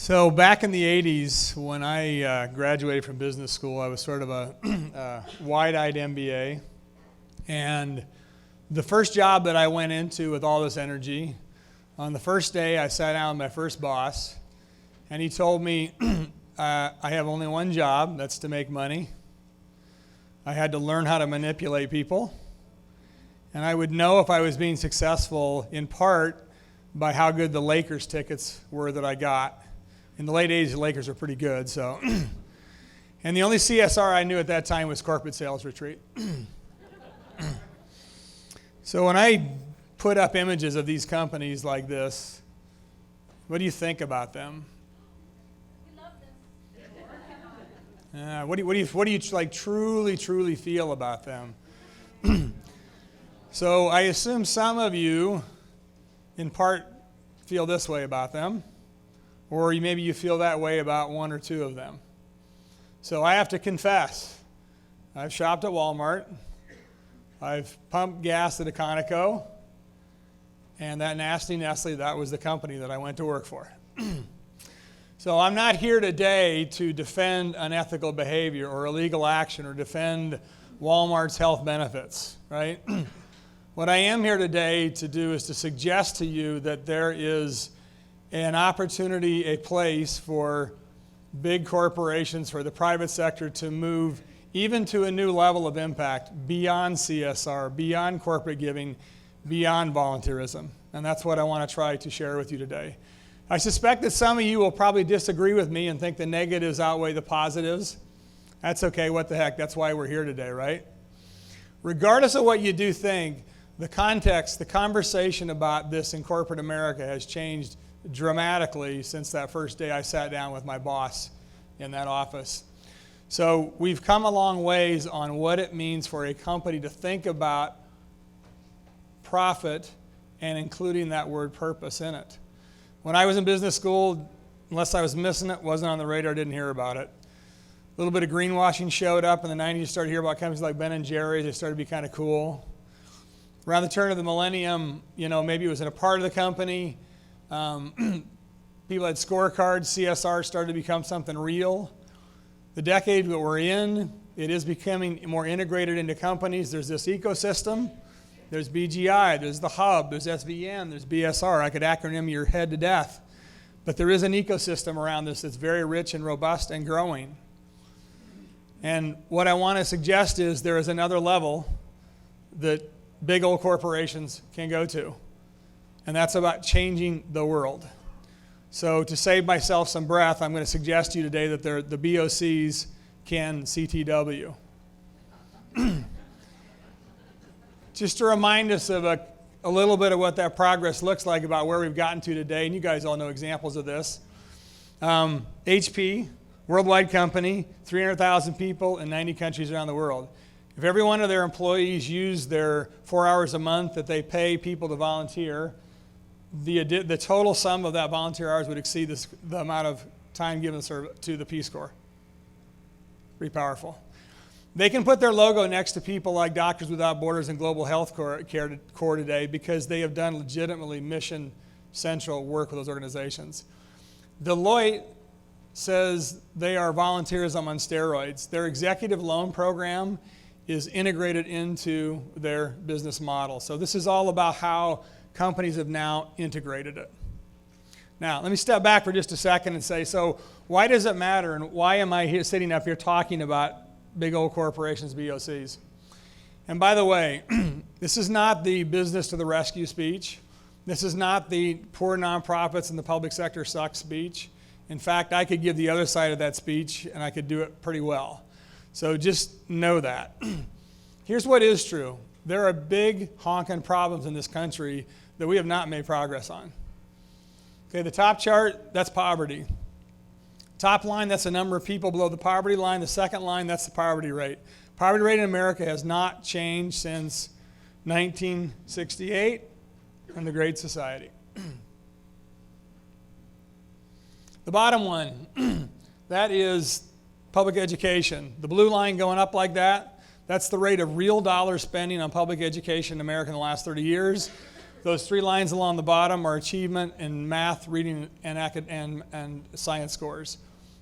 So back in the 80s, when I graduated from business school, I was sort of a wide-eyed MBA. And the first job that I went into with all this energy, on the first day I sat down with my first boss, and he told me, I have only one job, that's to make money. I had to learn how to manipulate people. And I would know if I was being successful in part by how good the Lakers tickets were that I got. In the late 80s, the Lakers were pretty good, so. And the only CSR I knew at that time was corporate sales retreat. So when I put up images of these companies like this, what do you think about them? We love them. What do you like truly feel about them? So I assume some of you, in part, feel this way about them, or maybe you feel that way about one or two of them. So I have to confess, I've shopped at Walmart, I've pumped gas at a Conoco, and that nasty Nestle, that was the company that I went to work for. So I'm not here today to defend unethical behavior or illegal action or defend Walmart's health benefits, right? What I am here today to do is to suggest to you that there is an opportunity, a place for big corporations, for the private sector to move even to a new level of impact beyond CSR, beyond corporate giving, beyond volunteerism. And that's what I want to try to share with you today. I suspect that some of you will probably disagree with me and think the negatives outweigh the positives. That's okay, what the heck, that's why we're here today, right? Regardless of what you do think, the context, the conversation about this in corporate America has changed dramatically since that first day I sat down with my boss in that office. So we've come a long ways on what it means for a company to think about profit and including that word purpose in it. When I was in business school, unless I was missing it, wasn't on the radar, didn't hear about it. A little bit of greenwashing showed up in the 90s. You started to hear about companies like Ben and Jerry's. They started to be kind of cool. Around the turn of the millennium, maybe it was in a part of the company. People had scorecards. CSR started to become something real. The decade that we're in, it is becoming more integrated into companies. There's this ecosystem. There's BGI, there's the hub, there's SVN, there's BSR. I could acronym your head to death. But there is an ecosystem around this that's very rich and robust and growing. And what I want to suggest is there is another level that big old corporations can go to. And that's about changing the world. So to save myself some breath, I'm going to suggest to you today that the BOCs can CTW. Just to remind us of a little bit of what that progress looks like about where we've gotten to today, and you guys all know examples of this. HP, worldwide company, 300,000 people in 90 countries around the world. If every one of their employees used their 4 hours a month that they pay people to volunteer, the total sum of that volunteer hours would exceed the amount of time given to the Peace Corps. Pretty powerful. They can put their logo next to people like Doctors Without Borders and Global Health Corps today because they have done legitimately mission central work with those organizations. Deloitte says they are volunteerism on steroids. Their executive loan program is integrated into their business model. So this is all about how companies have now integrated it. Now, let me step back for just a second and say, so why does it matter and why am I here sitting up here talking about big old corporations, BOCs? And by the way, this is not the business to the rescue speech. This is not the poor nonprofits and the public sector suck speech. In fact, I could give the other side of that speech and I could do it pretty well. So just know that. Here's what is true. There are big honking problems in this country that we have not made progress on. Okay, the top chart, that's poverty. Top line, that's the number of people below the poverty line. The second line, that's the poverty rate. Poverty rate in America has not changed since 1968 and the Great Society. The bottom one, that is public education. The blue line going up like that, that's the rate of real dollar spending on public education in America in the last 30 years. Those 3 lines along the bottom are achievement in math, reading, and science scores.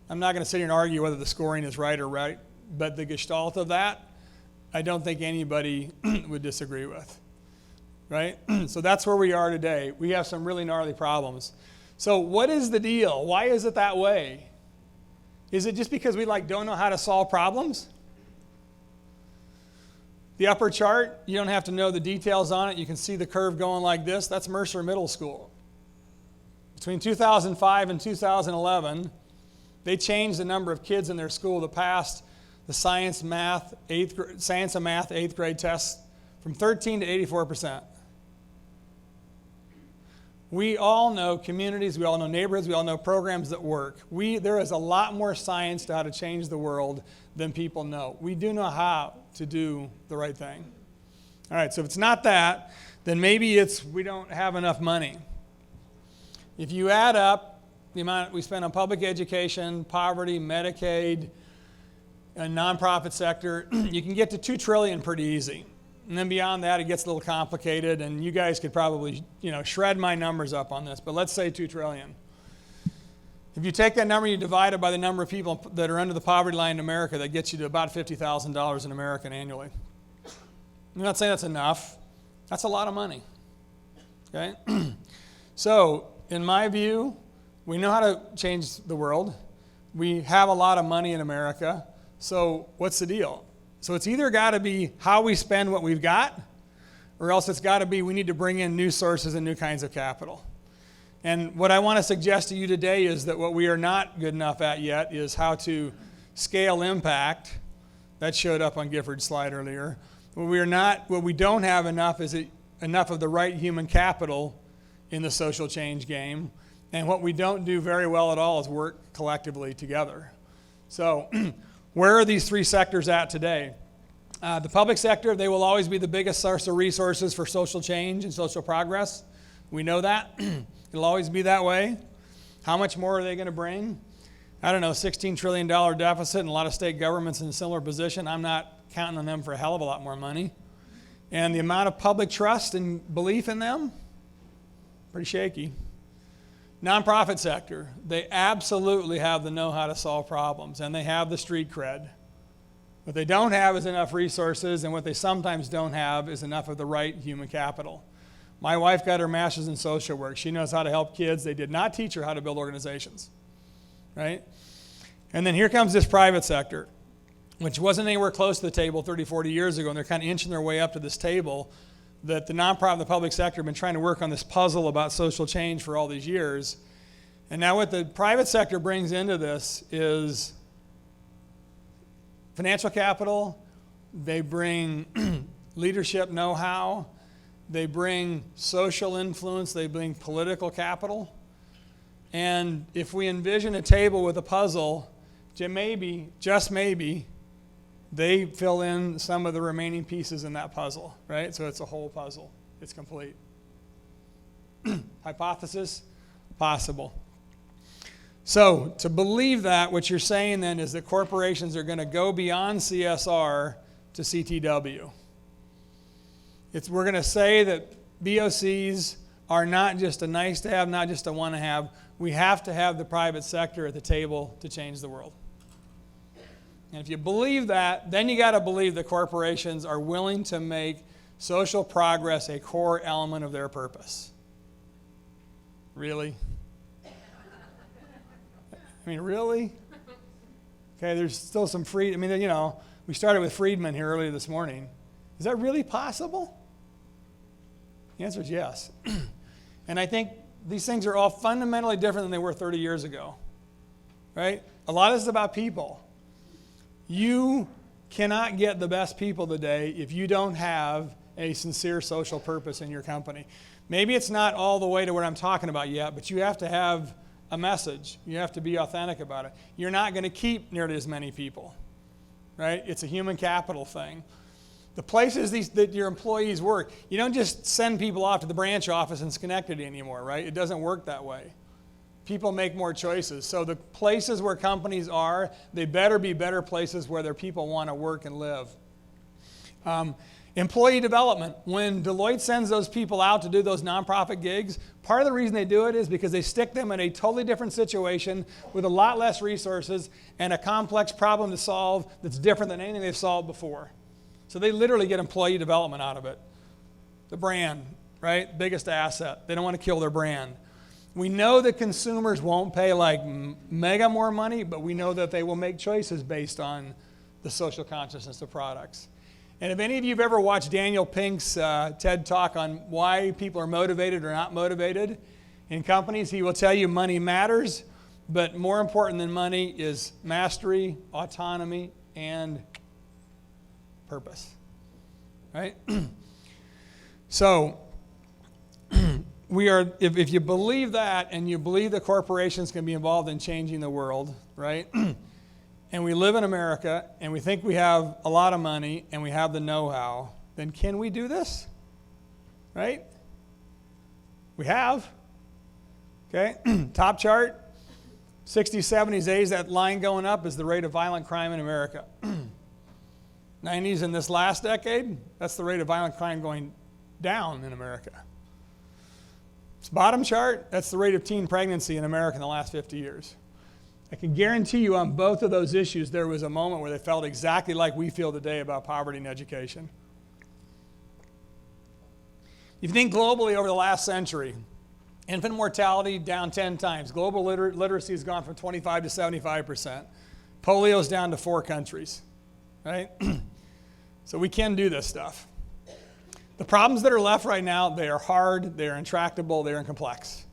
I'm not going to sit here and argue whether the scoring is right or right, but the gestalt of that, I don't think anybody would disagree with, right? So that's where we are today. We have some really gnarly problems. So what is the deal? Why is it that way? Is it just because we don't know how to solve problems? The upper chart, you don't have to know the details on it. You can see the curve going like this. That's Mercer Middle School. Between 2005 and 2011, they changed the number of kids in their school that passed the science and math 8th grade tests from 13 to 84%. We all know communities, we all know neighborhoods, we all know programs that work. There is a lot more science to how to change the world than people know. We do know how to do the right thing. All right, so if it's not that, then maybe it's we don't have enough money. If you add up the amount we spend on public education, poverty, Medicaid, and nonprofit sector, you can get to $2 trillion pretty easy. And then beyond that, it gets a little complicated, and you guys could probably, shred my numbers up on this, but let's say $2 trillion. If you take that number, you divide it by the number of people that are under the poverty line in America, that gets you to about $50,000 in American annually. I'm not saying that's enough. That's a lot of money. Okay? So, in my view, we know how to change the world. We have a lot of money in America. So, what's the deal? So it's either got to be how we spend what we've got, or else it's got to be we need to bring in new sources and new kinds of capital. And what I want to suggest to you today is that what we are not good enough at yet is how to scale impact. That showed up on Gifford's slide earlier. What we don't have enough is enough of the right human capital in the social change game. And what we don't do very well at all is work collectively together. So where are these 3 sectors at today? The public sector, they will always be the biggest source of resources for social change and social progress. We know that. It'll always be that way. How much more are they going to bring? I don't know, $16 trillion deficit, and a lot of state governments in a similar position. I'm not counting on them for a hell of a lot more money. And the amount of public trust and belief in them, pretty shaky. Nonprofit sector, they absolutely have the know-how to solve problems, and they have the street cred. What they don't have is enough resources, and what they sometimes don't have is enough of the right human capital. My wife got her master's in social work. She knows how to help kids. They did not teach her how to build organizations, right? And then here comes this private sector, which wasn't anywhere close to the table 30, 40 years ago, and they're kind of inching their way up to this table that the nonprofit and the public sector have been trying to work on this puzzle about social change for all these years. And now what the private sector brings into this is financial capital, they bring leadership know-how, they bring social influence, they bring political capital. And if we envision a table with a puzzle, just maybe, they fill in some of the remaining pieces in that puzzle, right? So it's a whole puzzle. It's complete. Hypothesis? Possible. So to believe that, what you're saying then is that corporations are going to go beyond CSR to CTW. We're going to say that BOCs are not just a nice to have, not just a want to have. We have to have the private sector at the table to change the world. And if you believe that, then you got to believe that corporations are willing to make social progress a core element of their purpose. Really? Really? Okay, there's still some we started with Friedman here earlier this morning. Is that really possible? The answer is yes. And I think these things are all fundamentally different than they were 30 years ago, right? A lot of this is about people. You cannot get the best people today if you don't have a sincere social purpose in your company. Maybe it's not all the way to what I'm talking about yet, but you have to have a message. You have to be authentic about it. You're not going to keep nearly as many people, right? It's a human capital thing. The places that your employees work, you don't just send people off to the branch office in Schenectady anymore, right? It doesn't work that way. People make more choices. So the places where companies are, they better be better places where their people want to work and live. Employee development. When Deloitte sends those people out to do those nonprofit gigs, part of the reason they do it is because they stick them in a totally different situation with a lot less resources and a complex problem to solve that's different than anything they've solved before. So they literally get employee development out of it. The brand, right? Biggest asset. They don't want to kill their brand. We know that consumers won't pay like mega more money, but we know that they will make choices based on the social consciousness of products. And if any of you have ever watched Daniel Pink's TED Talk on why people are motivated or not motivated in companies, he will tell you money matters, but more important than money is mastery, autonomy, and purpose, right? So we are, if you believe that and you believe that corporations can be involved in changing the world, right? And we live in America, and we think we have a lot of money, and we have the know-how, then can we do this? Right? We have. Okay? Top chart, 60s, 70s, 80s, that line going up is the rate of violent crime in America. 90s in this last decade, that's the rate of violent crime going down in America. This bottom chart, that's the rate of teen pregnancy in America in the last 50 years. I can guarantee you on both of those issues, there was a moment where they felt exactly like we feel today about poverty and education. If you think globally over the last century, infant mortality down 10 times. Global literacy has gone from 25 to 75%. Polio's down to 4 countries, right? So we can do this stuff. The problems that are left right now, they are hard, they are intractable, they are complex.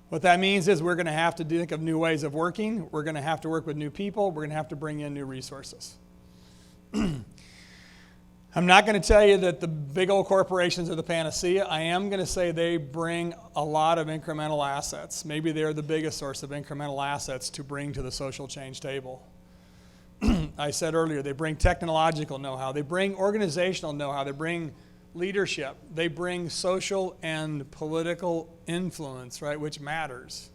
What that means is we're going to have to think of new ways of working. We're going to have to work with new people. We're going to have to bring in new resources. I'm not going to tell you that the big old corporations are the panacea. I am going to say they bring a lot of incremental assets. Maybe they're the biggest source of incremental assets to bring to the social change table. I said earlier, they bring technological know-how. They bring organizational know-how. They bring leadership. They bring social and political influence, right, which matters.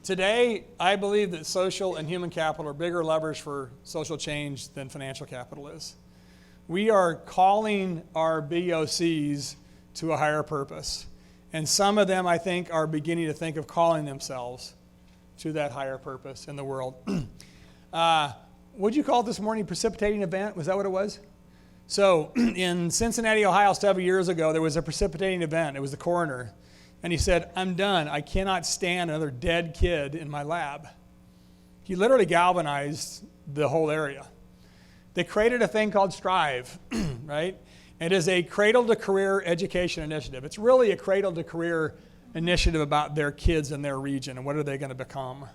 Today, I believe that social and human capital are bigger levers for social change than financial capital is. We are calling our BOCs to a higher purpose. And some of them, I think, are beginning to think of calling themselves to that higher purpose in the world. What'd you call it this morning? Precipitating event? Was that what it was? So in Cincinnati, Ohio, several years ago, there was a precipitating event. It was the coroner. And he said, I'm done. I cannot stand another dead kid in my lab. He literally galvanized the whole area. They created a thing called Strive, right? It is a cradle-to-career education initiative. It's really a cradle-to-career initiative about their kids in their region and what are they going to become.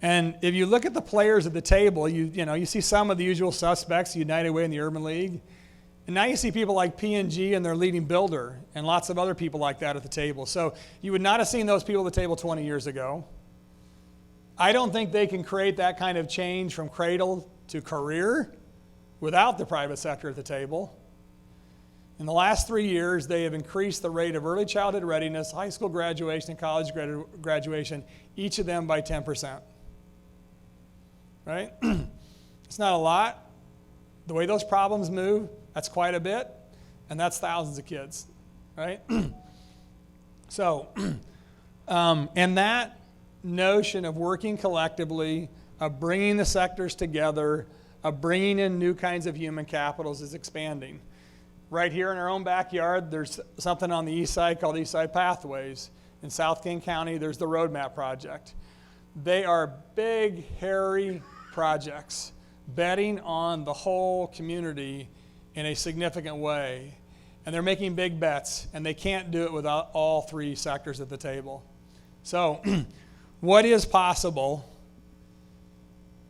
And if you look at the players at the table, you see some of the usual suspects, United Way and the Urban League. And now you see people like P&G and their leading builder and lots of other people like that at the table. So you would not have seen those people at the table 20 years ago. I don't think they can create that kind of change from cradle to career without the private sector at the table. In the last 3 years, they have increased the rate of early childhood readiness, high school graduation, and college graduation, each of them by 10%. Right? It's not a lot. The way those problems move, that's quite a bit, and that's thousands of kids, right? So, and that notion of working collectively, of bringing the sectors together, of bringing in new kinds of human capitals is expanding. Right here in our own backyard, there's something on the east side called East Side Pathways. In South King County, there's the Roadmap Project. They are big, hairy projects, betting on the whole community in a significant way. And they're making big bets, and they can't do it without all 3 sectors at the table. So what is possible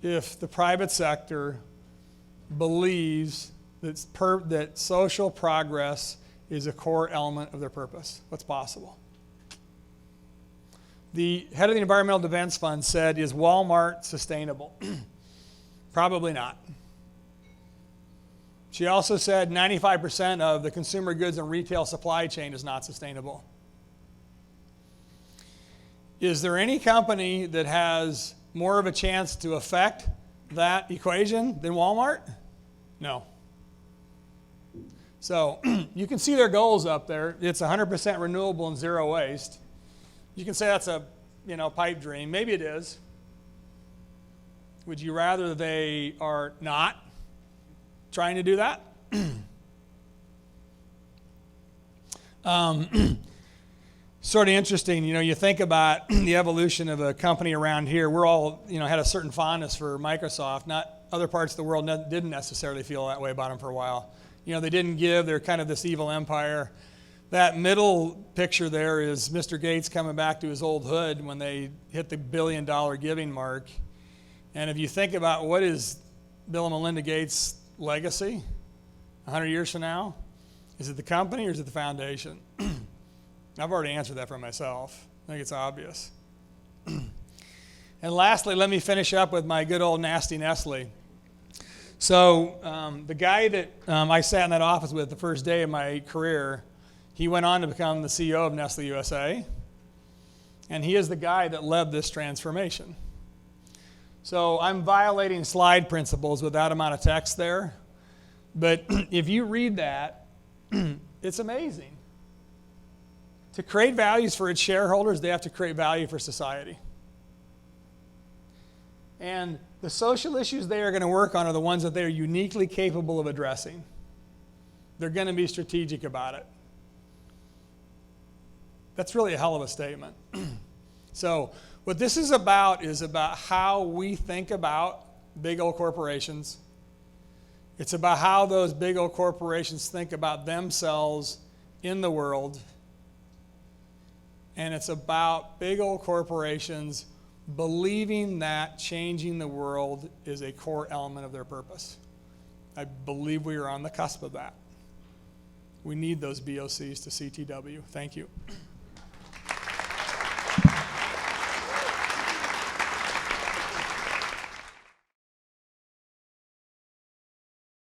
if the private sector believes that social progress is a core element of their purpose? What's possible? The head of the Environmental Defense Fund said, is Walmart sustainable? Probably not. She also said 95% of the consumer goods and retail supply chain is not sustainable. Is there any company that has more of a chance to affect that equation than Walmart? No. So you can see their goals up there. It's 100% renewable and zero waste. You can say that's a pipe dream. Maybe it is. Would you rather they are not trying to do that? Sort of interesting, you think about the evolution of a company around here. We're all, had a certain fondness for Microsoft. Not other parts of the world didn't necessarily feel that way about them for a while. They didn't give. They're kind of this evil empire. That middle picture there is Mr. Gates coming back to his old hood when they hit the $1 billion giving mark. And if you think about what is Bill and Melinda Gates' legacy 100 years from now, is it the company or is it the foundation? I've already answered that for myself. I think it's obvious. And lastly, let me finish up with my good old nasty Nestle. So the guy that I sat in that office with the first day of my career, he went on to become the CEO of Nestle USA. And he is the guy that led this transformation. So I'm violating slide principles with that amount of text there. But if you read that, it's amazing. To create values for its shareholders, they have to create value for society. And the social issues they are going to work on are the ones that they are uniquely capable of addressing. They're going to be strategic about it. That's really a hell of a statement. So what this is about how we think about big old corporations. It's about how those big old corporations think about themselves in the world. And it's about big old corporations believing that changing the world is a core element of their purpose. I believe we are on the cusp of that. We need those BOCs to CTW. Thank you.